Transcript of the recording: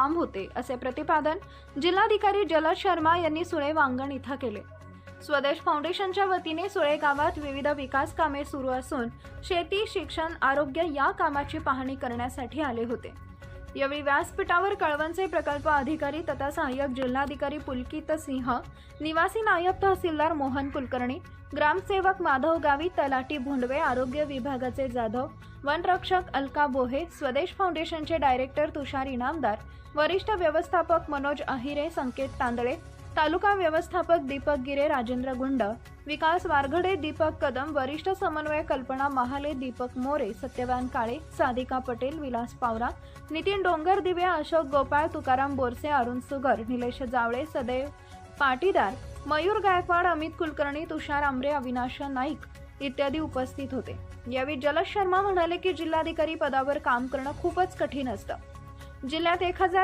काम होते, असे प्रतिपादन जिल्हाधिकारी जलज शर्मा यांनी सुळे वांगण इथं केले। स्वदेश फाउंडेशनच्या वतीने सुळे गावात विविध विकास कामे सुरू असून शेती, शिक्षण, आरोग्य या कामाची पाहणी करण्यासाठी आले होते। यावेळी व्यासपीठावर कळवणचे प्रकल्प अधिकारी तथा सहाय्यक जिल्हाधिकारी पुलकित सिंह, निवासी नायब तहसीलदार मोहन कुलकर्णी, ग्रामसेवक माधव गावी, तलाठी भोंडवे, आरोग्य विभागाचे जाधव, वनरक्षक अलका बोहे, स्वदेश फाउंडेशनचे डायरेक्टर तुषार इनामदार, वरिष्ठ व्यवस्थापक मनोज अहिरे, संकेत तांदळे, तालुका व्यवस्थापक दीपक गिरे, राजेंद्र गुंड, विकास वारघडे, दीपक कदम, वरिष्ठ समन्वय कल्पना महाले, दीपक मोरे, सत्यवान काळे, साधिका पटेल, विलास पावरा, नितीन डोंगर दिव्या, अशोक गोपाळ, तुकाराम बोरसे, अरुण सुगर, निलेश जावळे, सदैव पाटीदार, मयूर गायकवाड, अमित कुलकर्णी, तुषार आमरे, अविनाश नाईक इत्यादी उपस्थित होते। यावेळी जलज शर्मा म्हणाले की जिल्हाधिकारी पदावर काम करणं खूपच कठीण असतं। जिल्ह्यात 1000